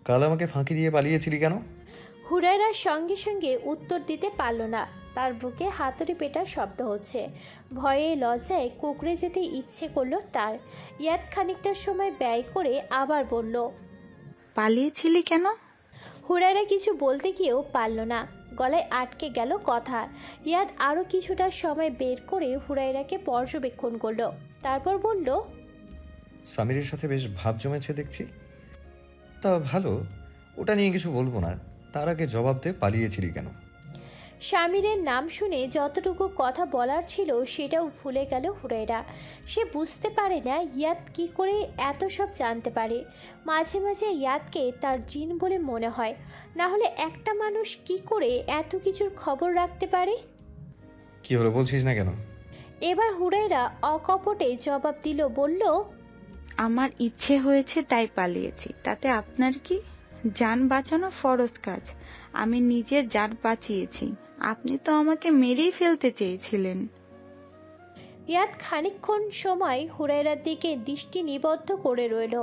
কাল আমাকে ফাঁকি দিয়ে পালিয়েছিলি কেন? হুরায়রার সঙ্গে সঙ্গে উত্তর দিতে পারল না। তার বুকে হাতুড়ি পেটার শব্দ হচ্ছে। ভয়ে লজ্জায় কুঁকড়ে যেতে ইচ্ছে করলো তার। ইয়াদ খানিকটা সময় ব্যয় করে আবার বলল, পালিয়েছিলি কেন? হুরায়রা কিছু বলতে গিয়েও পারল না, গলায় আটকে গেল কথা। ইয়াদ আরও কিছুটা সময় বের করে হুরায়রাকে পর্যবেক্ষণ করলো, তারপর বলল, সামিরের সাথে বেশ ভাব জমেছে দেখছি। তা ভালো, ওটা নিয়ে কিছু বলবো না, তার আগে জবাব দে পালিয়েছিলি কেন? স্বামীরের নাম শুনে যতটুকু কথা বলার ছিল সেটাও ভুলে গেল হুরায়রা। সে বুঝতে পারে না ইয়াদ কি করে এত সব জানতে পারে। মাঝে মাঝে ইয়াদকে তার জিন বলে মনে হয়, না হলে একটা মানুষ কি করে এত কিছুর খবর রাখতে পারে। কি হলো বলছিস না কেন? এবার হুরায়রা অকপটে জবাব দিল, বলল, আমার ইচ্ছে হয়েছে তাই পালিয়েছি, তাতে আপনার কি? জান বাঁচানো ফরজ কাজ, আমি নিজের জান বাঁচিয়েছি। আপনি তো আমাকে মেরেই ফেলতে চেয়েছিলেন। ইয়াদ খানিকক্ষণ সময় হুরায়রার দিকে দৃষ্টি নিবদ্ধ করে রইল।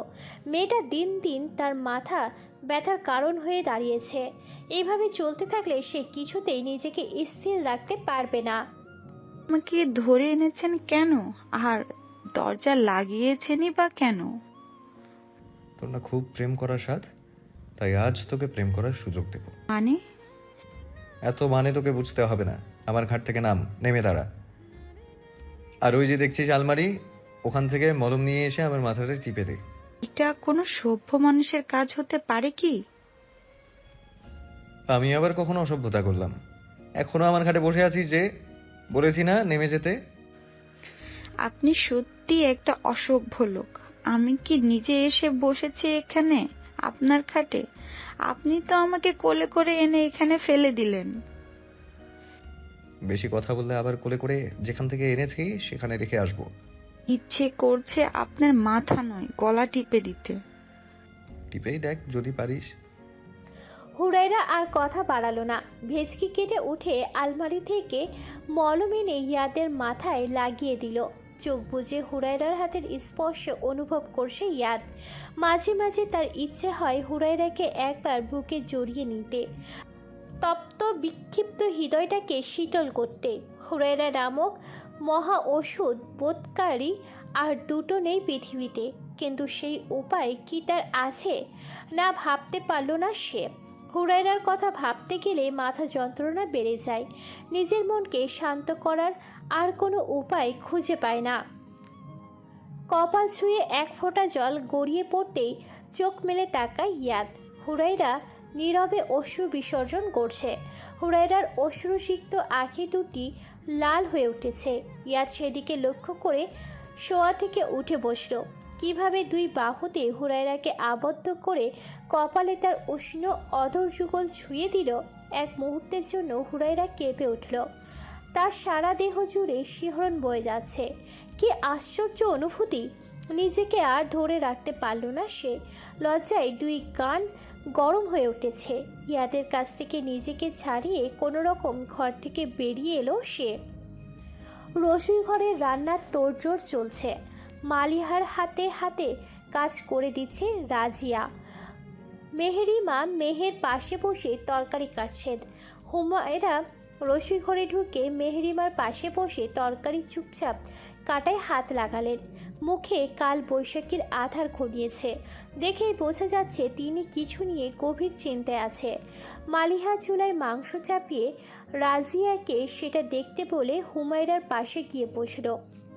মেয়েটা দিন দিন তার মাথা ব্যথার কারণ হয়ে দাঁড়িয়েছে। এইভাবে চলতে থাকলে সে কিছুতেই নিজেকে স্থির রাখতে পারবে না। আমাকে ধরে এনেছেন কেন? আর দরজা লাগিয়েছেনই বা কেন? তোর না খুব প্রেম করার স্বাদ, তাই আজ তোকে প্রেম করার সুযোগ দেব। মানে? এত মানে তোকে বুঝতে হবে না। আমার ঘাট থেকে নাম, নেমে দাঁড়া। আর ওই যে দেখছিস আলমারি, ওখান থেকে মলম নিয়ে এসে আমার মাথাটা টিপে দে। এটা কোনো সভ্য মানুষের কাজ হতে পারে কি? আমি আবার কখনো অসভ্যতা করলাম? এখনো আমার ঘাটে বসে আছিস যে? বলেছি না নেমে যেতে। আপনি সত্যি একটা অসভ্য লোক। আমি কি নিজে এসে বসেছি এখানে আপনার খাটে? আপনি তো আমাকে কোলে করে এনে এখানে ফেলে দিলেন। বেশি কথা বললে আবার কোলে করে যেখান থেকে এনেছি সেখানে রেখে আসবো। ইচ্ছে করছে আপনার মাথা নয়, গলা টিপে দিতে। টিপেই দেখ যদি পারিস। হুরায়রা আর কথা বাড়ালো না। ভেজকি কেটে উঠে আলমারি থেকে মলম এনে ইয়াদের মাথায় লাগিয়ে দিল। চোখ বুজে হুরায়রার হাতের স্পর্শ অনুভব করছে ইয়াদ। মাঝে মাঝে তার ইচ্ছে হয় হুরায়রাকে একবার বুকে জড়িয়ে নিতে, তপ্ত বিক্ষিপ্ত হৃদয়টাকে শীতল করতে। হুরায়রা নামক মহা ওষুধ বোধকারী আর দুটো নেই পৃথিবীতে, কিন্তু সেই উপায় কি তার আছে? না ভাবতে পারল না সে। হুরায়রার কথা ভাবতে গেলে মাথা যন্ত্রণা বেড়ে যায়। নিজের মনকে শান্ত করার আর কোনো উপায় খুঁজে পায় না। কপাল ছুঁয়ে এক ফোঁটা জল গড়িয়ে পড়তেই চোখ মেলে তাকায় ইয়াদ। হুরায়রা নীরবে অশ্রু বিসর্জন করছে। হুরায়রার অশ্রুসিক্ত আঁখি দুটি লাল হয়ে উঠেছে। ইয়াদ সেদিকে লক্ষ্য করে শোয়া থেকে উঠে বসল। কিভাবে দুই বাহুতে হুরায়রাকে আবদ্ধ করে কপালে তার উষ্ণ অধর যুগল ছুঁয়ে দিল। এক মুহূর্তের জন্য হুরায়রা কেঁপে উঠল। তার সারা দেহ জুড়ে শিহরণ বয়ে যাচ্ছে। কি আশ্চর্য অনুভূতি! নিজেকে আর ধরে রাখতে পারল না সে। লজ্জায় দুই কান গরম হয়ে উঠেছে। ইয়াদের কাছ থেকে নিজেকে ছাড়িয়ে কোনো রকম ঘর থেকে বেরিয়ে এলো সে। রসুই ঘরের রান্নার তোড়জোড় চলছে। মালিহার হাতে হাতে কাজ করে দিচ্ছে রাজিয়া। মেহেরিমা মেহের পাশে বসে তরকারি কাটছেন। হুমায়রা রসুই ঘরে ঢুকে মেহেরিমার পাশে বসে তরকারি চুপচাপ কাটায় হাত লাগালেন। মুখে কাল বৈশাখীর আধার ঘনিয়েছে। দেখেই বোঝা যাচ্ছে তিনি কিছু নিয়ে গভীর চিন্তায় আছে। মালিহা চুলায় মাংস চাপিয়ে রাজিয়াকে সেটা দেখতে বলে হুমায়রার পাশে গিয়ে বসল।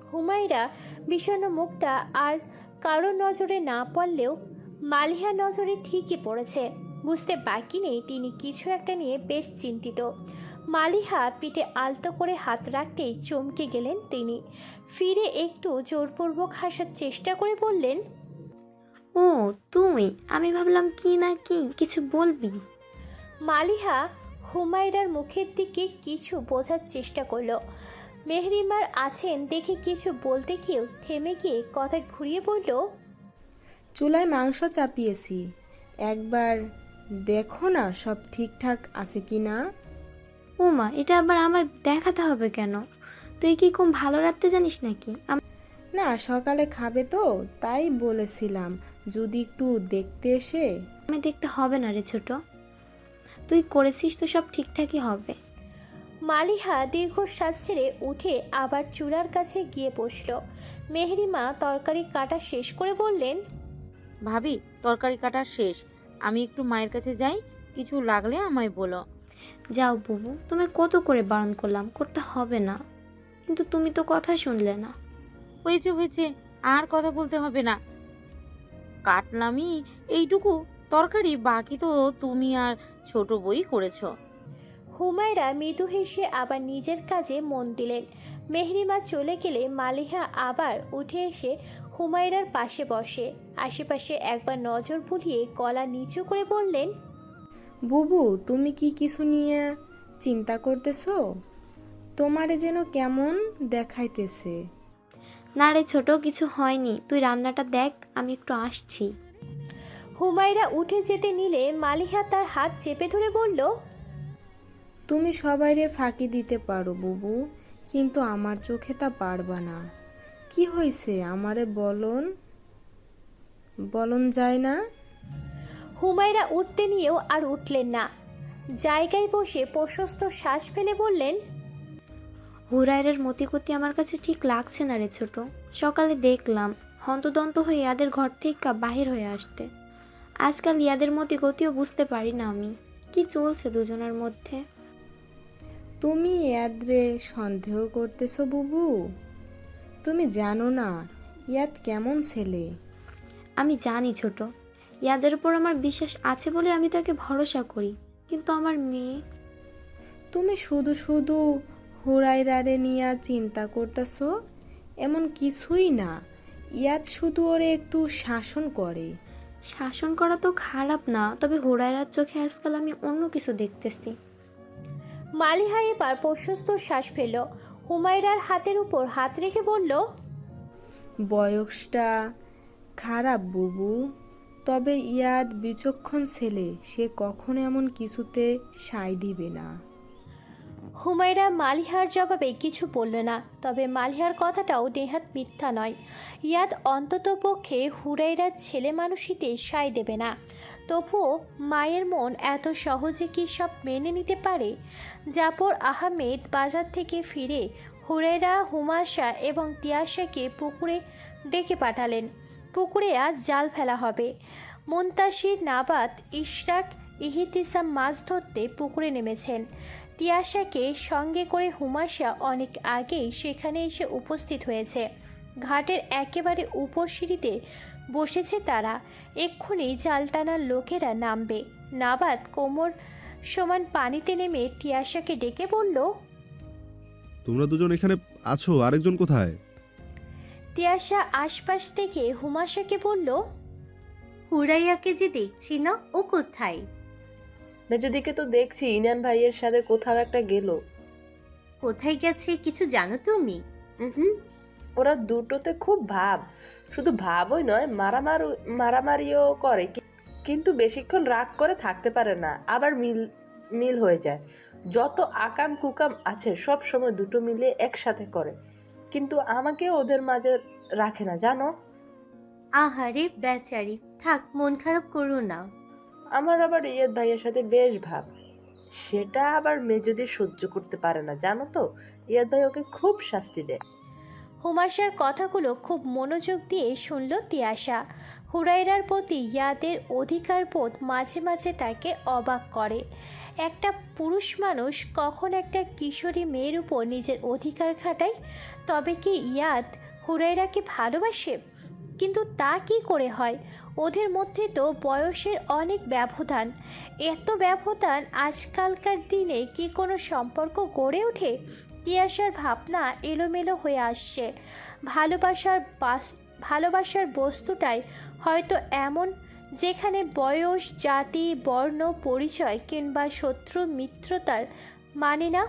হুমায়রা বিষণ্ণ মুখটা আর কারোর নজরে না পড়লেও মালিহার নজরে ঠিকই পড়েছে। বুঝতে বাকি নেই তিনি কিছু একটা নিয়ে বেশ চিন্তিত। মালিহা পিঠে আলতো করে হাত রাখতেই চমকে গেলেন তিনি। ফিরে একটু জোরপূর্বক হাসার চেষ্টা করে বললেন, ও তুই, আমি ভাবলাম কি না কি কিছু বলবি। মালিহা হুমায়রার মুখের দিকে কিছু বোঝার চেষ্টা করলো। মেহরিমার আছেন দেখে কিছু বলতে গিয়েও থেমে গিয়ে কথা ঘুরিয়ে বলল, চুলায় মাংস চাপিয়েছি, একবার দেখো না সব ঠিকঠাক আছে কি না। ওমা, এটা আবার আমায় দেখাতে হবে কেন? তুই কি কম ভালো রাখতে জানিস নাকি? না, সকালে খাবে তো তাই বলেছিলাম যদি একটু দেখতে এসে। আমি দেখতে হবে না রে ছোট, তুই করেছিস তো সব ঠিকঠাকই হবে। মালিহা দীর্ঘশ্বাস ছেড়ে উঠে আবার চুলার কাছে গিয়ে বসল। মেহেরিমা তরকারি কাটা শেষ করে বললেন, ভাবি তরকারি কাটা শেষ, আমি একটু মায়ের কাছে যাই, কিছু লাগলে আমায় বলো। যাও বুবু, তুমি কত করে বারণ করলাম, করতে হবে না, কিন্তু তুমি তো কথা শুনলে না। হয়েছে হয়েছে, আর কথা বলতে হবে না, কাটলামই এইটুকু তরকারি, বাকি তো তুমি আর ছোট বই করেছো। হুমায়রা মৃদু হেসে আবার নিজের কাজে মন দিলেন। মেহরিমা চলে গেলে মালিহা আবার উঠে এসে হুমায়রার পাশে বসে। আশেপাশে একবার নজর বুলিয়ে গলা নিচু করে বললেন, বুবু, তুমি কি কিছু নিয়ে চিন্তা করতেছো? তোমারে যেন কেমন দেখাইতেছে। না রে ছোট, কিছু হয়নি, তুই রান্নাটা দেখ, আমি একটু আসছি। হুমায়রা উঠে যেতে নিলে মালিহা তার হাত চেপে ধরে বলল, তুমি সবাইরে ফাঁকি দিতে পারো বুবু, কিন্তু আমার চোখে তা পারবা না। কি হয়েছে আমারে বলন যায় না? হুমায়রা উঠতে নিয়েও আর উঠলেন না। জায়গায় বসে প্রশস্ত শ্বাস ফেলে বললেন, হুরায়রার মতিগতি আমার কাছে ঠিক লাগছে না রে ছোট। সকালে দেখলাম হন্তদন্ত হয়ে ইয়াদের ঘর থেকে বাহির হয়ে আসতে। আজকাল ইয়াদের মতিগতিও বুঝতে পারি না আমি, কি চলছে দুজনের মধ্যে। তুমি ইয়াদরে সন্দেহ করতেছো বুবু? তুমি জানো না ইয়াদ কেমন ছেলে। আমি জানি ছোট, ইয়াদের উপর আমার বিশ্বাস আছে বলে আমি তাকে ভরসা করি, কিন্তু আমার মেয়ে। তুমি শুধু শুধু হুরায়রারে নিয়ে চিন্তা করতেছো, এমন কিছুই না। ইয়াদ শুধু ওরে একটু শাসন করে। শাসন করা তো খারাপ না, তবে হুরায়রার চোখে আজকাল আমি অন্য কিছু দেখতেছি। মালিহা এবার প্রশস্ত শ্বাস ফেলল। হুমায়রার হাতের উপর হাত রেখে বলল, বয়সটা খারাপ বুবু, তবে ইয়াদ বিচক্ষণ ছেলে, সে কখনো এমন কিছুতে সায় দিবে না। হুমায়রা মালিহার জবাবে কিছু বলল না, তবে মালিহার কথাটাও নেহাত মিথ্যা নয়। ইয়াদ অন্তত পক্ষে হুরাইরার ছেলে মানুষিতে সায় দেবে না। তবুও মায়ের মন এত সহজে কি সব মেনে নিতে পারে? জাফর আহমেদ বাজার থেকে ফিরে হুরাইরা, হুমাশা এবং তিয়াশাকে পুকুরে ডেকে পাঠালেন। পুকুরে আজ জাল ফেলা হবে। মুনতাসির, নাবাত, ইশরাক, ইহিতিসাম মাছ ধরতে পুকুরে নেমেছেন। তিয়াশাকে সঙ্গে করে হুমাশা অনেক আগেই সেখানে এসে উপস্থিত হয়েছে। ঘাটের একেবারে উপর সিঁড়িতে বসেছে তারা। এক্ষুনি জাল টানার লোকেরা নামবে। নাবাত কোমর সমান পানিতে নেমে তিয়াশাকে ডেকে বলল, তোমরা দুজন এখানে আছো, আরেকজন কোথায়? তিয়াশা আশপাশ থেকে হুমাশাকে বলল, হুরাইয়াকে যে দেখছি না, ও কোথায়? মেজদিকে তো দেখছি ইনান ভাইয়ের সাথে কোথাও একটা গেল। কোথায় গেছে কিছু জানো তুমি? হুম, ওরা দুটোতে খুব ভাব। শুধু ভাবই নয়, মারামারিও করে, কিন্তু বেশিক্ষণ রাগ করে থাকতে পারে না, আবার মিল হয়ে যায়। যত আকাম কুকাম আছে সব সময় দুটো মিলে একসাথে করে, কিন্তু আমাকে ওদের মাঝে রাখে না জানো। আহারে বেচারি, থাক, মন খারাপ করো না। আমার আবার ইয়েদ ভাইয়ের সাথে বেশ ভাব, সেটা আবার মেজদি সহ্য করতে পারে না জানো তো। ইয়েদ ভাই ওকে খুব শাস্তি দেয়। হুমাশার কথাগুলো খুব মনোযোগ দিয়ে শুনল তিয়াশা। হুরাইরার প্রতি ইয়াদের অধিকারবোধ মাঝে মাঝে তাকে অবাক করে। একটা পুরুষ মানুষ কখন একটা কিশোরী মেয়ের উপর নিজের অধিকার খাটায়? তবে কি ইয়াদ হুরাইরাকে ভালোবাসে? কিন্তু তা কি করে হয়? ওদের মধ্যে তো বয়সের অনেক ব্যবধান। এত ব্যবধান আজকালকার দিনে কি কোনো সম্পর্ক গড়ে ওঠে? তিয়াশার ভাবনা এলোমেলো হয়ে আসছে। ভালোবাসার বস্তুটাই হয়তো এমন, যেখানে বয়স, জাতি, বর্ণ, পরিচয় কিংবা শত্রু মিত্রতার মানে না।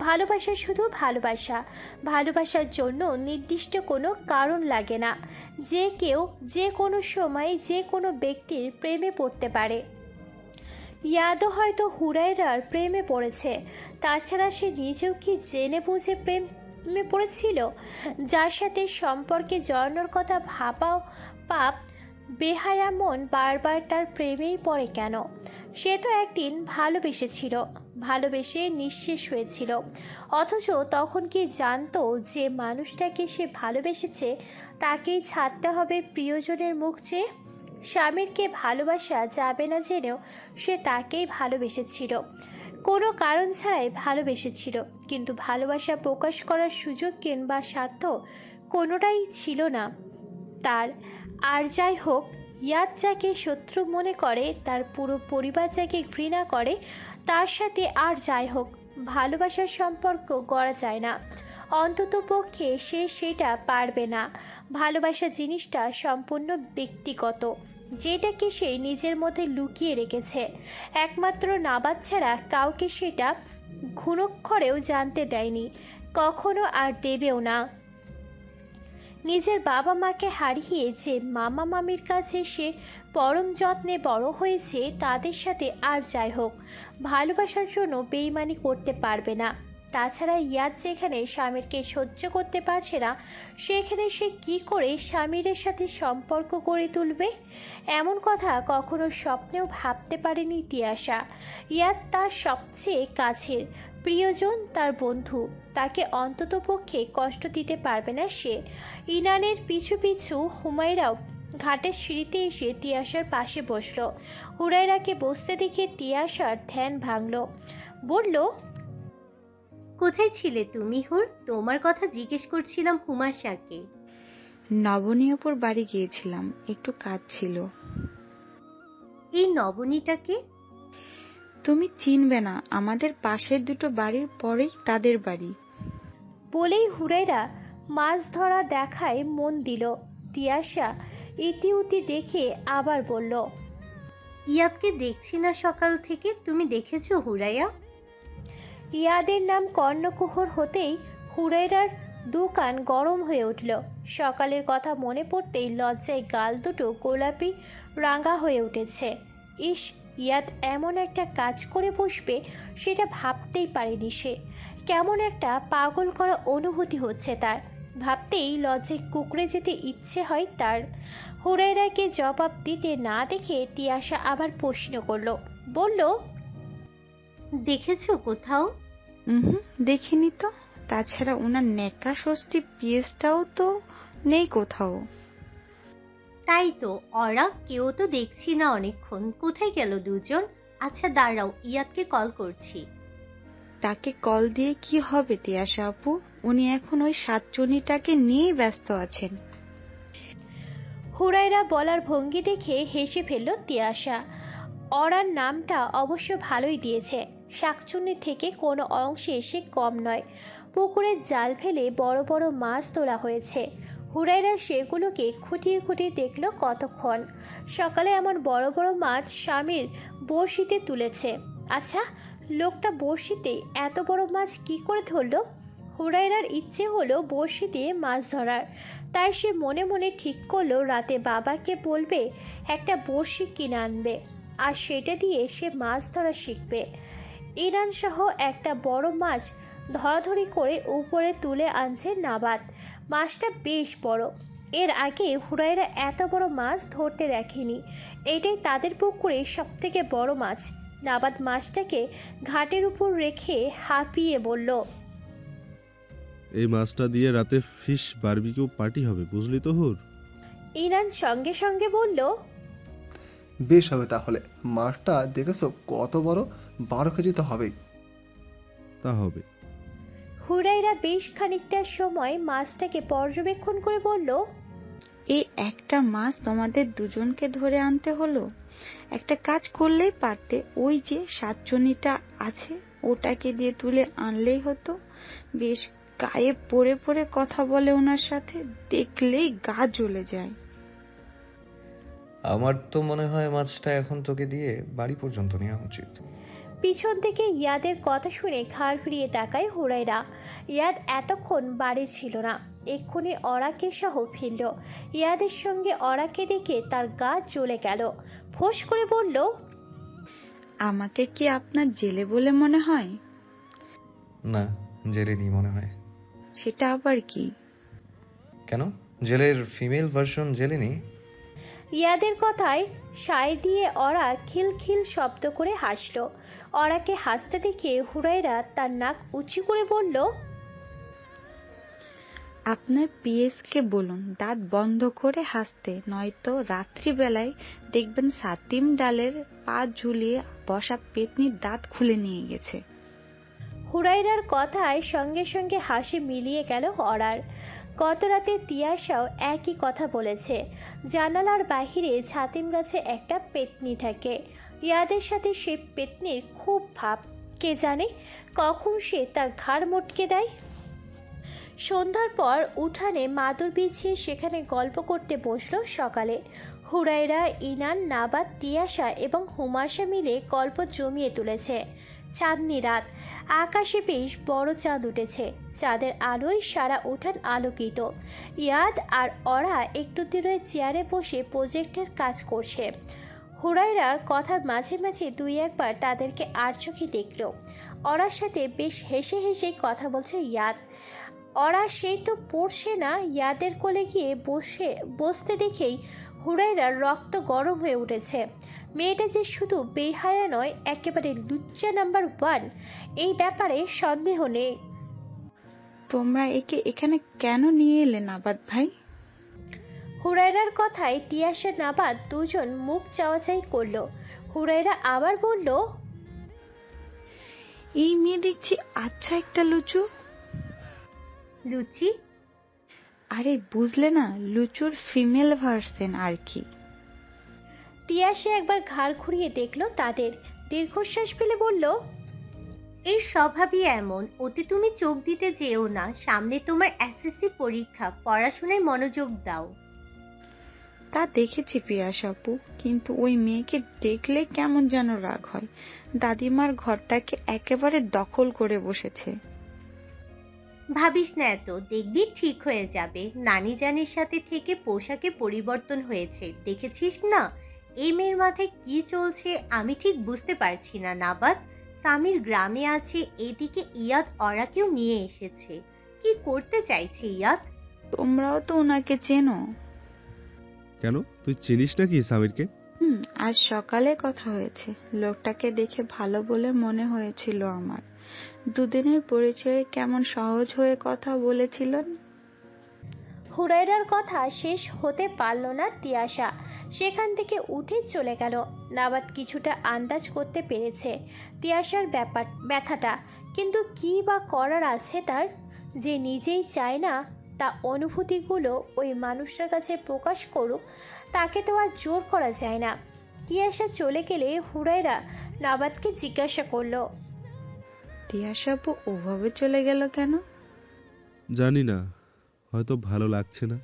ভালোবাসা শুধু ভালোবাসা। ভালোবাসার জন্য নির্দিষ্ট কোনো কারণ লাগে না। যে কেউ যে কোনো সময় যে কোনো ব্যক্তির প্রেমে পড়তে পারে। ইয়াদও হয়তো হুরাইরার প্রেমে পড়েছে। তাছাড়া সে নিজেও কি জেনে বুঝে প্রেমে পড়েছিল? যার সাথে সম্পর্কে জড়ানোর কথা ভাবাও পাপ, বেহায়া মন বারবার তার প্রেমেই পড়ে কেন? সে তো একদিন ভালোবেসেছিল, ভালোবেসে নিঃশেষ হয়েছিল, অথচ তখন কি জানতো যে মানুষটাকে সে ভালোবেসেছে তাকেই ছাড়তে হবে প্রিয়জনের মুখ চেয়ে? স্বামীরকে ভালোবাসা যাবে না জেনেও সে তাকেই ভালোবেসেছিল, কোনো কারণ ছাড়াই ভালোবেসেছিল, কিন্তু ভালোবাসা প্রকাশ করার সুযোগ কিংবা সাধ্য কোনোটাই ছিল না তার। আর যাই হোক, ইয়াদ যাকে শত্রু মনে করে, তার পুরো পরিবার যাকে ঘৃণা করে, তার সাথে আর যাই হোক ভালোবাসার সম্পর্ক গড়া যায় না। অন্তত পক্ষে সে সেটা পারবে না। ভালোবাসা জিনিসটা সম্পূর্ণ ব্যক্তিগত, যেটাকে সে নিজের মধ্যে লুকিয়ে রেখেছে। একমাত্র নাবাদ ছাড়া কাউকে সেটা ঘুণক্ষরেও জানতে দেয়নি, কখনো আর দেবেও না। নিজের বাবা মাকে হারিয়ে যে মামা মামির কাছে সে পরম যত্নে বড় হয়েছে, তাদের সাথে আর যাই হোক ভালোবাসার জন্য বেইমানি করতে পারবে না। তাছাড়া ইয়াদ যেখানে স্বামীরকে সহ্য করতে পারছে না, সেখানে সে কি করে স্বামীর সাথে সম্পর্ক গড়ে তুলবে? এমন কথা কখনো স্বপ্নেও ভাবতে পারেনি তিয়াশা। ইয়াদ তার সবচেয়ে কাছের প্রিয়জন, তার বন্ধু, তাকে অন্ততপক্ষে কষ্ট দিতে পারবে না সে। ইনানের পিছু পিছু হুমায়রাও ঘাটের সিঁড়িতে এসে তিয়াশার পাশে বসলো। হুরায়রাকে বসতে দেখে তিয়াশার ধ্যান ভাঙল। বলল, কোথায় ছিলে তুমি হুর? তোমার কথা জিজ্ঞেস করছিলাম হুমাশাকে। নবনীয়পুর বাড়ি গিয়েছিলাম, একটু কাজ ছিল। এই নবনীটাকে? তুমি চিনবে না, আমাদের পাশের দুটো বাড়ির পরেই তাদের বাড়ি। বলেই হুরায়রা মাছ ধরা দেখায় মন দিল। তিয়াশা ইতিউতি দেখে আবার বলল, ইয়াদকে দেখছি না সকাল থেকে, তুমি দেখেছো হুরাইয়া? ইয়াদের নাম কর্ণকুহর হতেই হুরায়রার দোকান গরম হয়ে উঠল। সকালের কথা মনে পড়তেই লজ্জায় গাল দুটো গোলাপি রাঙা হয়ে উঠেছে। ইস, ইয়াদ এমন একটা কাজ করে বসবে সেটা ভাবতেই পারেনি সে। কেমন একটা পাগল করা অনুভূতি হচ্ছে তার। ভাবতেই লজ্জায় কুকড়ে যেতে ইচ্ছে হয় তার। হুরায়রাকে জবাব দিতে না দেখে তিয়াশা আবার প্রশ্ন করলো, বলল, দেখেছো কোথাও? দেখিনি তো। তাছাড়া ওনার নেকা ষষ্ঠী পিএসটাও তো নেই কোথাও। তাই তো, ওরা কেউ তো দেখছি না অনেকক্ষণ। কোথায় গেল দুজন? আচ্ছা দাঁড়াও, ইয়াদকে কল করছি। তাকে কল দিয়ে কি হবে তিয়াশা আপু? উনি এখন ওই সাতচুনিটাকে নিয়েই ব্যস্ত আছেন। হুরায়রা বলার ভঙ্গি দেখে হেসে ফেলল তিয়াশা। অরার নামটা অবশ্য ভালোই দিয়েছে। শাকচুন্নি থেকে কোনো অংশে সে কম নয়। পুকুরে জাল ফেলে বড় বড় মাছ তোলা হয়েছে। হুরায়রা সেগুলোকে খুঁটিয়ে খুঁটিয়ে দেখল কতক্ষণ। সকালে এমন বড় বড় মাছ স্বামীর বড়শিতে তুলেছে। আচ্ছা, লোকটা বড়শিতে এত বড় মাছ কি করে ধরল? হুরায়রার ইচ্ছে হলো বড়শি দিয়ে মাছ ধরার। তাই সে মনে মনে ঠিক করলো রাতে বাবাকে বলবে একটা বড়শি কিনে আনবে, আর সেটা দিয়ে সে মাছ ধরা শিখবে। ইরান সহ একটা বড় মাছ ধরাধরি করে উপরে তুলে আনছে নাবাদ। মাছটা বেশ বড়। এর আগে হুরায়রা এত বড় মাছ ধরতে দেখেনি। এটাই তাদের পুকুরে সবথেকে বড় মাছ। নাবাদ মাছটাকে ঘাটের উপর রেখে হাঁপিয়ে বলল, এই মাছটা দিয়ে রাতে ফিশ বারবিকিউ পার্টি হবে, বুঝলি তো হুর? ইরান সঙ্গে সঙ্গে বলল, বেশ হবে তাহলে। মাছটা দেখেছো কত বড়? 12 কেজি তো হবেই। তা হবে। হুরায়রা বেশ খানিকটা সময় মাছটাকে পর্যবেক্ষণ করে বলল, এই একটা মাছ তোমাদের দুজনকে ধরে আনতে হলো? একটা কাজ করলেই পারতে, ওই যে সাতচুনিটা আছে ওটাকে দিয়ে তুলে আনলেই হতো। বেশ গায়ে পড়ে পড়ে কথা বলে ওনার সাথে, দেখলেই গা জ্বলে যায়। আমার তো মনে হয় মাছটা এখন তোকে দিয়ে বাড়ি পর্যন্ত নেওয়া উচিত। পিছন থেকে ইয়াদের কথা শুনে ঘাড় ফিরিয়ে তাকায় হুরায়রা। ইয়াদ এতক্ষণ বাড়ি ছিল না, এক্ষুনি অরাকে সহ ফিরল। ইয়াদের সঙ্গে অরাকে দেখে তার গা জ্বলে গেল। ফোঁস করে বলল, আমাকে কি আপনার জেলে বলে মনে হয়? না, জেলে নি মনে হয়। সেটা আবার কি? কেন, জেলের ফিমেল ভার্সন জেলে নি? ইয়াদের কথায় সায় দিয়ে ওরা খিলখিল শব্দ করে হাসলো। ওরাকে হাসতে দেখে হুরাইরা তার নাক উঁচু করে বলল, আপনার পিএসকে বলুন দাঁত বন্ধ করে হাসতে, নয়তো রাত্রিবেলায় দেখবেন সাতিম ডালের পা ঝুলিয়ে বসা পেতনির দাঁত খুলে নিয়ে গেছে। হুরাইরার কথায় সঙ্গে সঙ্গে হাসি মিলিয়ে গেল ওরার। গত রাতে তিয়াশাও একই কথা বলেছে। জানালার বাহিরে ছাতিম গাছে একটা পেতনি থাকে। ইয়াদের সাথে সে পেতনির খুব ভাব। কে জানে কখন সে তার ঘাড় মটকে দেয়। সন্ধ্যার পর উঠানে মাদুর বিছিয়ে সেখানে গল্প করতে বসলো সকালে। হুরাইরা, ইনান, নাবাদ, তিয়াশা এবং হুমাশা মিলে গল্প জমিয়ে তুলেছে। চাঁদনি রাত, আকাশে বেশ বড় চাঁদ উঠেছে। চাঁদের আলোয় সারা উঠান আলোকিত। ইয়াদ আর ওরা একটু দূরে চেয়ারে বসে প্রজেক্টের কাজ করছে। হুরাইরার কথার মাঝে মাঝে দুই একবার তাদেরকে আর চোখে দেখল। ওরার সাথে বেশ হেসে হেসে কথা বলছে ইয়াদ। ওরা সেই তো পড়ছে না, ইয়াদের কোলে গিয়ে বসতে দেখেই হুরাইরার রক্ত গরম হয়ে উঠেছে। মেয়েটা যে শুধু বেহায়া নয়, একেবারে লুচ্চা নাম্বার 1, এই ব্যাপারে সন্দেহ নেই। তোমরা একে এখানে কেন নিয়ে এলে নাবাদ ভাই? হুরাইরার কথায় তিয়াশা, নাবাদ দুজন মুখ চাওয়াচাই করলো। হুরাইরা আবার বলল, এই মেয়ে দেখছি আচ্ছা একটা লুচু। লুচি? আরে বুঝলে না, লুচুর ফিমেল ভার্সন আর কি। তিয়াশা একবার ঘাড় ঘুরিয়ে দেখলো তাদের, দীর্ঘশ্বাস ফেলে বলল, এর স্বভাবই এমন, ওতে তুমি চোখ দিতে যেও না। সামনে তোমার এসএসসি পরীক্ষা, পড়াশোনায় মনোযোগ দাও। তা দেখেছি পিয়াস আপু, কিন্তু ওই মেয়েকে দেখলে কেমন যেন রাগ হয়। দাদিমার ঘরটাকে একেবারে দখল করে বসেছে। ভাবিস না এত, দেখবি ঠিক হয়ে যাবে। নানি জানের সাথে থেকে পোশাকে পরিবর্তন হয়েছে, দেখেছিস না? এই মেয়ের মাথায় কি চলছে আমি ঠিক বুঝতে পারছি না। নাবাদ সামির গ্রামে আছে, এদিকে ইয়াদ ওরাকেও নিয়ে এসেছে। কি করতে চাইছে ইয়াদ? তোমরাও তো ওনাকে চেনো। কেন, তুই চিনিস নাকি সামিরকে? আজ সকালে কথা হয়েছে। লোকটাকে দেখে ভালো বলে মনে হয়েছিল আমার। দুদিনের পরিচয়ে কেমন সহজ হয়ে কথা বলেছিলেন। হুরাইরার কথা শেষ হতে পারল না তিয়াশা, সেখান থেকে উঠে চলে গেল। নাবাদ কিছুটা আন্দাজ করতে পেরেছে তিয়াশার ব্যথাটা, কিন্তু কী বা করার আছে তার? যে নিজেই চায় না তা অনুভূতিগুলো ওই মানুষটার কাছে প্রকাশ করুক, তাকে তো আর জোর করা যায় না। তিয়াশা চলে গেলে হুরাইরা নাবাদকে জিজ্ঞাসা করলো, তিয়াশা আপু ওভাবে চলে গেল কেন? জানি না, হয়তো ভালো লাগছে না।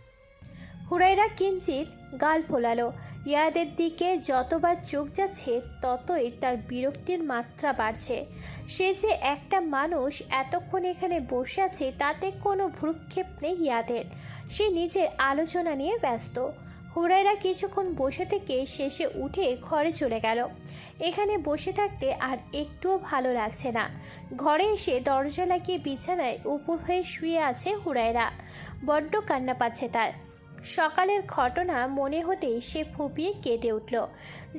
হুরাইরা কিঞ্চিত গাল ফোলালো। ইয়াদের দিকে যতবার চোখ যাচ্ছে ততই তার বিরক্তির মাত্রা বাড়ছে। সে যে একটা মানুষ এতক্ষণ এখানে বসে আছে তাতে কোনো ভ্রুক্ষেপ নেই ইয়াদের। সে নিজের আলোচনা নিয়ে ব্যস্ত। হুরাইরা কিছুক্ষণ বসে থেকে শেষে উঠে ঘরে চলে গেল। এখানে বসে থাকতে আর একটুও ভালো লাগছে না। ঘরে এসে দরজা লাগিয়ে বিছানায় উপর হয়ে শুয়ে আছে হুরাইরা। বড্ড কান্না পাচ্ছে তার। সকালের ঘটনা মনে হতেই সে ফুপিয়ে কেঁদে উঠল।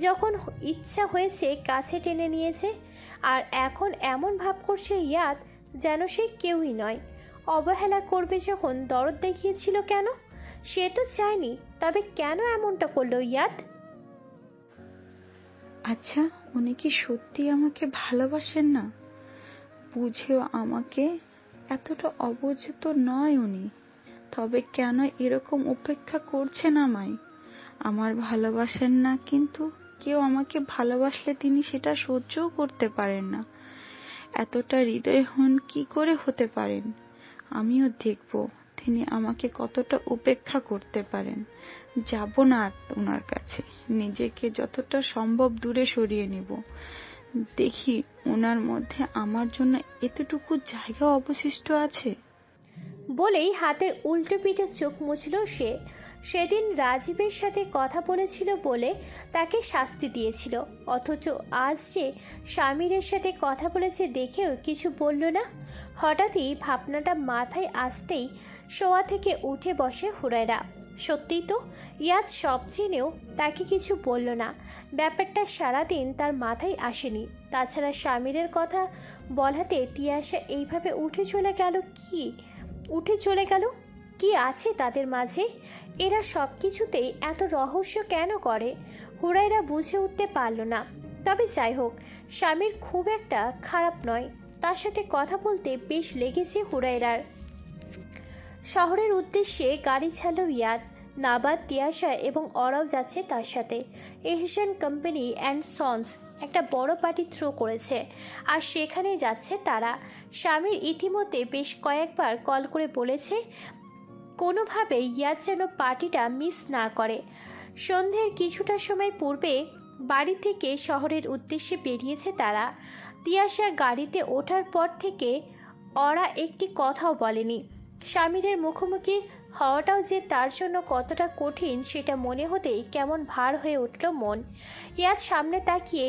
যখন ইচ্ছা হয়েছে কাছে টেনে নিয়েছে, আর এখন এমন ভাব করছে ইয়াদ যেন সে কেউই নয়। অবহেলা করবে যখন দরদ দেখিয়েছিল কেন? সে তো চায়নি, তবে কেন এমনটা করলো ইয়াদ? আচ্ছা, উনি কি সত্যি আমাকে ভালোবাসেন না? বুঝেও আমাকে এতটা অবুঝ তো নয় উনি। তবে কেন এরকম উপেক্ষা করছেন আমায়? আমার ভালোবাসেন না, কিন্তু কেউ আমাকে ভালোবাসলে তিনি সেটা সহ্যও করতে পারেন না। এতটা হৃদয়হীন কি করে হতে পারেন? আমিও দেখব তিনি আমাকে কতটা উপেক্ষা করতে পারেন। যাব না আর ওনার কাছে, নিজেকে যতটা সম্ভব দূরে সরিয়ে নেব। দেখি ওনার মধ্যে আমার জন্য এতটুকু জায়গা অবশিষ্ট আছে। বলেই হাতের উল্টো পিঠে চোখ মুছল সে। সেদিন রাজীবের সাথে কথা বলেছিল বলে তাকে শাস্তি দিয়েছিল, অথচ আজ যে স্বামীরের সাথে কথা বলেছে দেখেও কিছু বলল না। হঠাৎই ভাবনাটা মাথায় আসতেই শোয়া থেকে উঠে বসে হুরাইরা। সত্যিই তো, ইয়াদ সব জেনেও তাকে কিছু বলল না। ব্যাপারটা সারাদিন তার মাথায় আসেনি। তাছাড়া স্বামীরের কথা বলাতে তিয়াশা এইভাবে উঠে চলে গেল কি আছে তাদের মাঝে? এরা সব কিছুতেই এত রহস্য কেন করে? হুরাইরা বুঝে উঠতে পারল না। তবে যাই হোক, স্বামীর খুব একটা খারাপ নয়, তার সাথে কথা বলতে বেশ লেগেছে হুরাইরার। শহরের উদ্দেশ্যে গাড়ি ছাড়ল ইয়াদ। নাবাদ, তিয়াশা এবং অরাও যাচ্ছে তার সাথে। এহসান কোম্পানি অ্যান্ড সন্স একটা বড় পার্টি থ্রো করেছে, আর সেখানে যাচ্ছে তারা। স্বামীর ইতিমধ্যে বেশ কয়েকবার কল করে বলেছে কোনোভাবে ইয়াদ যেন পার্টিটা মিস না করে। সন্ধ্যের কিছুটা সময় পূর্বে বাড়ি থেকে শহরের উদ্দেশ্যে বেরিয়েছে তারা। তিয়াশা গাড়িতে ওঠার পর থেকে ওরা একটি কথাও বলেনি। স্বামীরের মুখোমুখি হওয়াটাও যে তার জন্য কতটা কঠিন সেটা মনে হতেই কেমন ভার হয়ে উঠল মন। ইয়াদ সামনে তাকিয়ে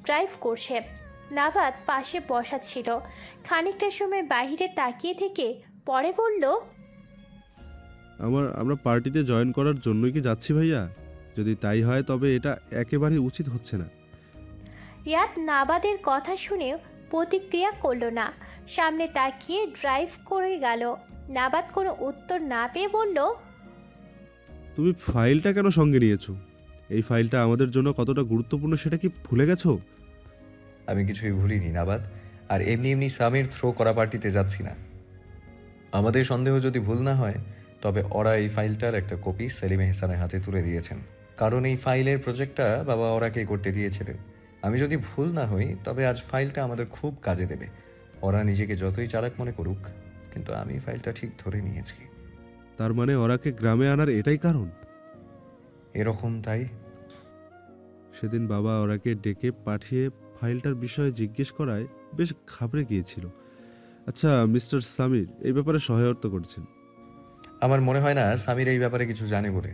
ড্রাইভ করছে, নাবাদ পাশে বসা ছিল। খানিকটা সময় বাইরে তাকিয়ে থেকে পরে বলল, আমরা পার্টিতে জয়েন করার জন্যই কি যাচ্ছি ভাইয়া? যদি তাই হয় তবে এটা একেবারেই উচিত হচ্ছে না। ইয়াদ নাবাদের কথা শুনে প্রতিক্রিয়া করল না, সামনে তাকিয়ে ড্রাইভ করে গেল। নাবাদ কোনো উত্তর না পেয়ে বলল, তুমি ফাইলটা কেন সঙ্গে নিয়েছো? এই ফাইলটা আমাদের জন্য কতটা গুরুত্বপূর্ণ সেটা কি ভুলে গেছো? আমি কিছুই ভুলিনি নাবাদ, আর এমনি এমনি সামির থ্রো করা পার্টিতে যাচ্ছি না। আমাদের সন্দেহ যদি ভুল না হয় তবে ওরা এই ফাইলটার একটা কপি সেলিম এহসানের হাতে তুলে দিয়েছেন, কারণ এই ফাইলের প্রজেক্টটা বাবা ওরাকেই করতে দিয়েছিলেন। আমি যদি ভুল না হই তবে আজ ফাইলটা আমাদের খুব কাজে দেবে। ওরা নিজেকে যতই চালাক মনে করুক, কিন্তু আমি ফাইলটা ঠিক ধরে নিয়েছি। তার মানে ওরাকে গ্রামে আনার এটাই কারণ? এরকম তাই। সেদিন বাবা ওরাকে ডেকে পাঠিয়ে ফাইলটার বিষয়ে জিজ্ঞেস করায় বেশ ঘাবড়ে গিয়েছিল। আচ্ছা মিস্টার সামির এই ব্যাপারে সহায়তা করছেন? আমার মনে হয় না সামির এই ব্যাপারে কিছু জানে বলে।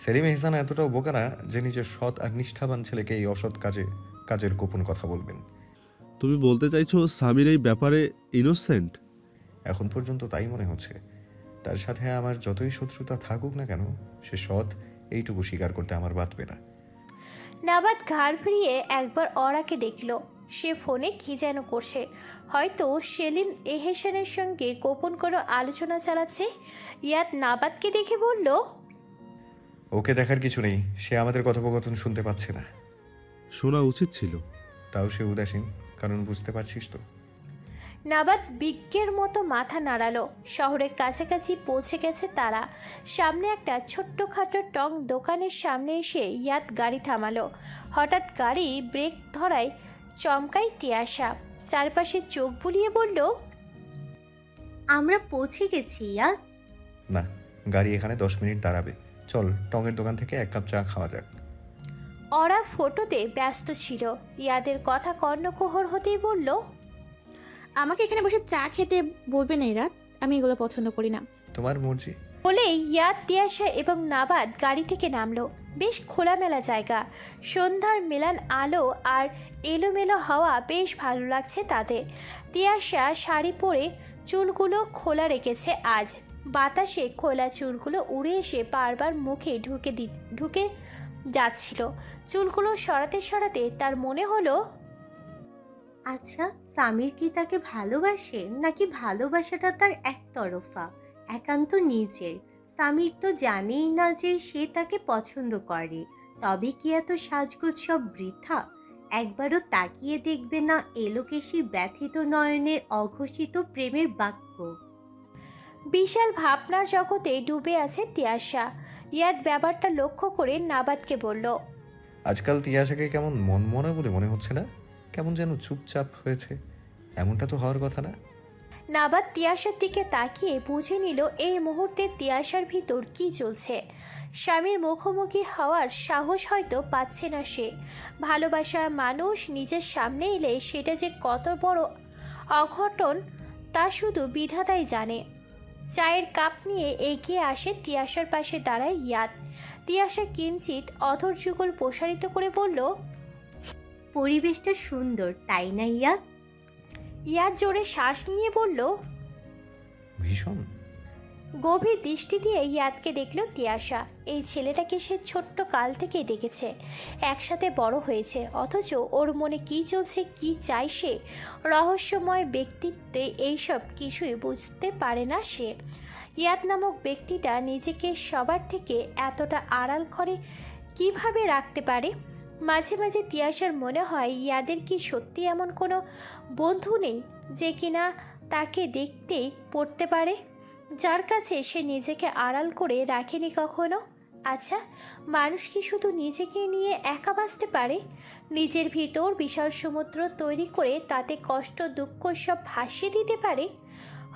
সেলিম এহসান এতটাও বোকা না যে নিজের সৎ আর নিষ্ঠাবান ছেলেকে এই অসৎ কাজের গোপন কথা বলবেন। তুমি বলতে চাইছো সামির এই ব্যাপারে ইনোসেন্ট? এখন পর্যন্ত তাই মনে হচ্ছে। তার সাথে আমার যতই শত্রুতা থাকুক না কেন, সে সৎ, এইটুকু স্বীকার করতে আমার বাধবে না। নাবাদ ঘাড় ফিরিয়ে একবার অরাকে দেখল। সে ফোনে কি যেন করছে, হয়তো সেলিম এহসানের সঙ্গে গোপন কোনো আলোচনা চালাচ্ছে। ইয়াদ নাবাদকে দেখে বলল, ওকে দেখার কিছু নেই, সে আমাদের কথোপকথন শুনতে পাচ্ছে না। শোনা উচিত ছিল। তাও সে উদাসীন, কারণ বুঝতে পারছিস তো। নাবাদ বিজ্ঞের মতো মাথা নাড়ালো। শহরের কাছাকাছি পৌঁছে গেছে তারা। সামনে একটা ছোট্টখাটো টং দোকানের সামনে এসে ইয়াদ গাড়ি থামালো। হঠাৎ গাড়ি ব্রেক ধরায় চমকাই তিয়াশা। চারপাশে চোখ বুলিয়ে বলল, আমরা পৌঁছে গেছি ইয়াদ। না, গাড়ি এখানে 10 মিনিট দাঁড়াবে। চল, টঙের দোকান থেকে 1 কাপ চা খাওয়া যাক। ওরা ফটোতে ব্যস্ত ছিল। ইয়াদের কথা কর্ণকুহর হতেই বলল, আমাকে এখানে বসে চা খেতে বলবে না এরা, আমি এগুলো পছন্দ করি না। তোমার মর্জি। বলে ইয়াদ, তিয়াশা এবং নাবাদ গাড়ি থেকে নামলো। বেশ খোলামেলা জায়গা, সন্ধ্যার মেলান আলো আর এলোমেলো হাওয়া বেশ ভালো লাগছে তাদের। তিয়াশা শাড়ি পরে চুলগুলো খোলা রেখেছে আজ। বাতাসে খোলা চুলগুলো উড়ে এসে বারবার মুখে ঢুকে যাচ্ছিল। চুলগুলো সরাতে সরাতে তার মনে হলো, আচ্ছা, সামির কি তাকে ভালোবাসে, নাকি ভালোবাসাটা তার একতরফা, একান্ত নিজের? সামির তো জানেই না যে সে তাকে পছন্দ করে। তবে কি এত সাজগোজ সব বৃথা? একবারও তাকিয়ে দেখবে না এলোকেশীর ব্যথিত নয়নের অঘোষিত প্রেমের বাক্য? বিশাল ভাবনার জগতে ডুবে আছে তিয়াশা। ইয়াদ ব্যাপারটা লক্ষ্য করে নাবাদকে বলল, আজকাল তিয়াশাকে কেমন মনমনা বলে মনে হচ্ছে না? কেমন যেন চুপচাপ হয়েছে। এমনটা তো হওয়ার কথা না। নাবাদ তিয়াশার দিকে তাকিয়ে বুঝে নিল এই মুহূর্তে তিয়াশার ভিতর কি চলছে। স্বামীর মুখোমুখি হওয়ার সাহস হয়তো পাচ্ছে না সে। ভালোবাসার মানুষ নিজের সামনে এলে সেটা যে কত বড় অঘটন তা শুধু বিধাতাই জানে। চায়ের কাপ নিয়ে এগিয়ে আসে তিয়াশার পাশে দাঁড়ায় ইয়াদ। তিয়াশা কিঞ্চিত অধর যুগল প্রসারিত করে বলল, পরিবেশটা সুন্দর তাই না ইয়াদ? ইয়াদ জোরে শ্বাস নিয়ে বলল, ভীষণ। গভীর দৃষ্টি দিয়ে ইয়াদকে দেখল তিয়াশা। এই ছেলেটাকে সে ছোট্ট কাল থেকেই দেখেছে, একসাথে বড় হয়েছে, অথচ ওর মনে কী চলছে, কী চাই সে রহস্যময় ব্যক্তিত্বে এইসব কিছুই বুঝতে পারে না সে। ইয়াদ নামক ব্যক্তিটা নিজেকে সবার থেকে এতটা আড়াল করে কিভাবে রাখতে পারে? মাঝে মাঝে তিয়াশার মনে হয় ইয়াদের কি সত্যি এমন কোনো বন্ধু নেই যে কিনা তাকে দেখতেই পড়তে পারে, যার কাছে সে নিজেকে আড়াল করে রাখেনি কখনো। আচ্ছা, মানুষ কি শুধু নিজেকে নিয়ে একা বাঁচতে পারে? নিজের ভিতর বিশাল সমুদ্র তৈরি করে তাতে কষ্ট দুঃখ সব ভাসিয়ে দিতে পারে?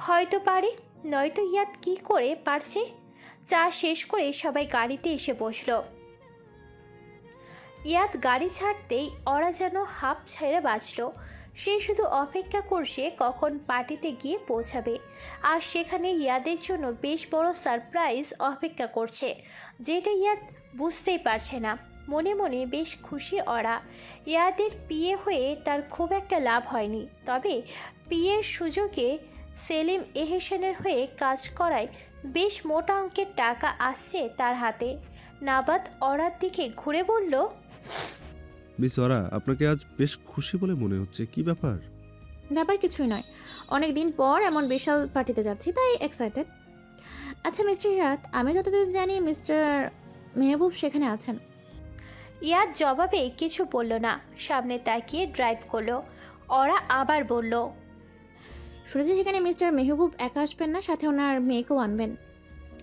হয়তো পারে, নয়তো ইয়াদ কি করে পারছে? চা শেষ করে সবাই গাড়িতে এসে বসলো। ইয়াদ গাড়ি ছাড়তেই ওরা যেন হাঁপ ছেড়ে বাঁচল। সে শুধু অপেক্ষা করছে কখন পার্টিতে গিয়ে পৌঁছাবে, আর সেখানে ইয়াদের জন্য বেশ বড় সারপ্রাইজ অপেক্ষা করছে, যেটা ইয়াদ বুঝতেই পারছে না। মনে মনে বেশ খুশি ওরা। ইয়াদের বিয়ে হয়ে তার খুব একটা লাভ হয়নি, তবে বিয়ের সুযোগে সেলিম এহসানের হয়ে কাজ করায় বেশ মোটা অঙ্কের টাকা আসছে তার হাতে। নাবাদ ওরার দিকে ঘুরে বলল, মিস ওরা, আপনাকে আজ বেশ খুশি বলে মনে হচ্ছে, কি ব্যাপার? ব্যাপার কিছুই নয়, অনেক দিন পর এমন বিশাল পার্টিতে যাচ্ছি তাই এক্সাইটেড। আচ্ছা মিস্টার রাত, আমি যতদূর জানি মিস্টার মেহবুব সেখানে আছেন। ইয়াদ জবাবে কিছু বলল না, সামনে তাকিয়ে ড্রাইভ করলো। ওরা আবার বলল, শুনেছি সেখানে মিস্টার মেহবুব একা আসবেন না, সাথে ওনার মেয়েকেও আনবেন।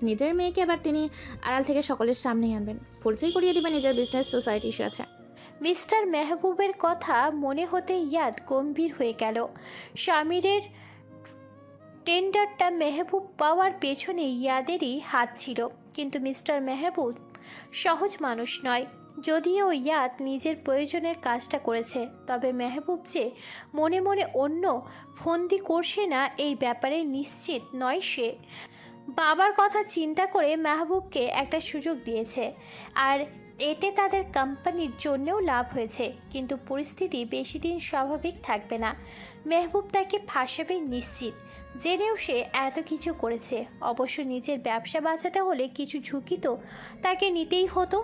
নিজের মেয়েকে আবার তিনি আড়াল থেকে সকলের সামনেই আনবেন, পরিচয় করিয়ে দেবেন নিজের বিজনেস সোসাইটি ইস্যু আছে। মিস্টার মেহবুবের কথা মনে হতে ইয়াদ গম্ভীর হয়ে গেল। স্বামীরের টেন্ডারটা মেহবুব পাওয়ার পেছনে ইয়াদেরই হাত ছিল, কিন্তু মিস্টার মেহবুব সহজ মানুষ নয়। যদিও ইয়াদ নিজের প্রয়োজনের কাজটা করেছে, তবে মেহবুব যে মনে মনে অন্য ফন্দি করছে না এই ব্যাপারে নিশ্চিত নয় সে। বাবার কথা চিন্তা করে মেহবুবকে একটা সুযোগ দিয়েছে, আর এতে তাদের কোম্পানির জন্যও লাভ হয়েছে। কিন্তু পরিস্থিতি বেশি দিন স্বাভাবিক থাকবে না। মেহবুব তাকে ফাঁসাবে নিশ্চিত, জেনেও সে এত কিছু করেছে। অবশ্য নিজের ব্যবসা বাঁচাতে হলে কিছু ঝুঁকি তো তাকে নিতেই হতো,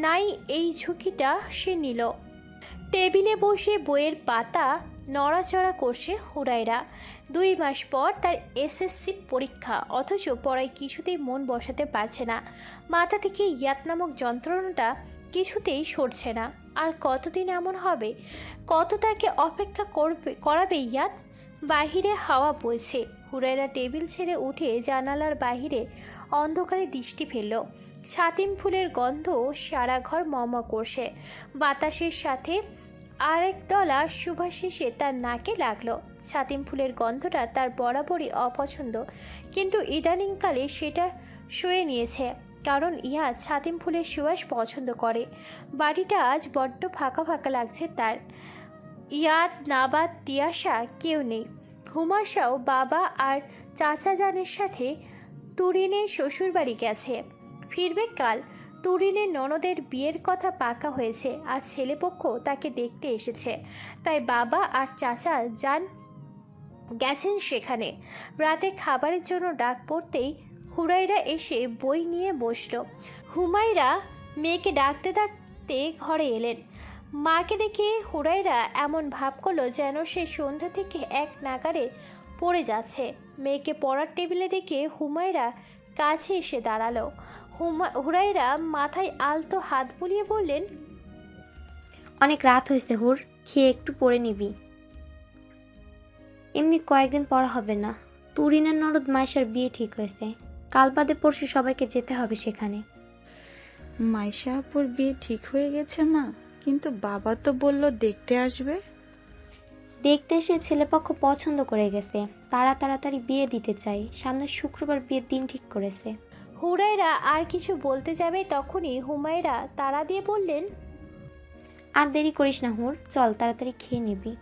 নাই এই ঝুঁকিটা সে নিল। টেবিলে বসে বইয়ের পাতা নড়াচড়া করছে হুরাইরা। 2 মাস পর তার এসএসসি পরীক্ষা, অথচ পড়ায় কিছুতেই মন বসাতে পারছে না। মাথা থেকে ইয়াদ নামক যন্ত্রণাটা কিছুতেই সরছে না। আর কতদিন এমন হবে? কত তাকে অপেক্ষা করাবে ইয়াদ? বাহিরে হাওয়া বইছে। হুরাইরা টেবিল ছেড়ে উঠে জানালার বাহিরে অন্ধকারে দৃষ্টি ফেলল। ছাতিম ফুলের গন্ধ সারা ঘর মম করছে। বাতাসের সাথে আরেক দলা সুবাস এসে তার নাকে লাগলো। ছাতিম ফুলের গন্ধটা তার বরাবরই অপছন্দ, কিন্তু ইদানিংকালে সেটা সয়ে নিয়েছে, কারণ ইয়াদ ছাতিম ফুলের সুবাস পছন্দ করে। বাড়িটা আজ বড্ড ফাঁকা ফাঁকা লাগছে তার। ইয়াদ, নাবাদ, তিয়াশা কেউ নেই। হুমাশাও বাবা আর চাচা জানের সাথে তুরিনের শ্বশুরবাড়ি গেছে, ফিরবে কাল। তুরিনের ননদের বিয়ের কথা পাকা হয়েছে, আর ছেলেপক্ষ তাকে দেখতে এসেছে, তাই বাবা আর চাচা যান গেছেন সেখানে। রাতে খাবারের জন্য ডাক পড়তেই হুরাইরা এসে বই নিয়ে বসলো। হুমায়রা মেয়েকে ডাকতে ডাকতে ঘরে এলেন। মাকে দেখে হুরাইরা এমন ভাব করলো যেন সে সন্ধ্যা থেকে এক নাগারে পড়ে যাচ্ছে। মেয়েকে পড়ার টেবিলে দেখে হুমায়রা কাছে এসে দাঁড়ালো। হুরাইরা মাথায় আলতো হাত বুলিয়ে বললেন, অনেক রাত হয়েছে হুর, খেয়ে একটু পড়ে নিবি। এমনি কয়েকদিন পর হবে না। তুরিনের ননদ মাইশার বিয়ে ঠিক হয়েছে, কাল বাদে পরশু সবাইকে যেতে হবে সেখানে। মাইশা আপুর বিয়ে ঠিক হয়ে গেছে মা, কিন্তু বাবা তো বলল দেখতে আসবে। দেখতে এসে ছেলেপক্ষ পছন্দ করে গেছে, তারা তাড়াতাড়ি বিয়ে দিতে চাই, সামনে শুক্রবার বিয়ের দিন ঠিক করেছে। হুরাইরা আর কিছু বলতে যাবে তখনই হুমায়রা তাড়া দিয়ে বললেন, আর দেরি করিস না হুর, চল তাড়াতাড়ি খেয়ে নিবি।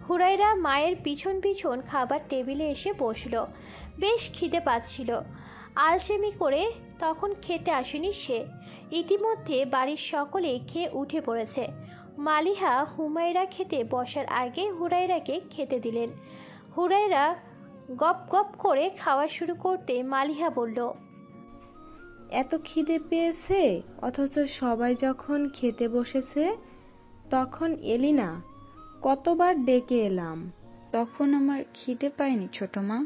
হুরাইরা মায়ের পিছন পিছন খাবার টেবিলে এসে বসলো। বেশ খিদে পাচ্ছিল, আলসেমি করে তখন খেতে আসেনি সে। ইতিমধ্যে বাড়ির সকলে খেয়ে উঠে পড়েছে। মালিহা হুমায়রা খেতে বসার আগে হুরাইরাকে খেতে দিলেন। হুরাইরা গপ গপ করে খাওয়া শুরু করতে মালিহা বলল, এত খিদে পেয়েছে অথচ সবাই যখন খেতে বসেছে তখন এলি না, কতবার ডেকে এলাম। তখন আমার খিদে পায়নি ছোট মা।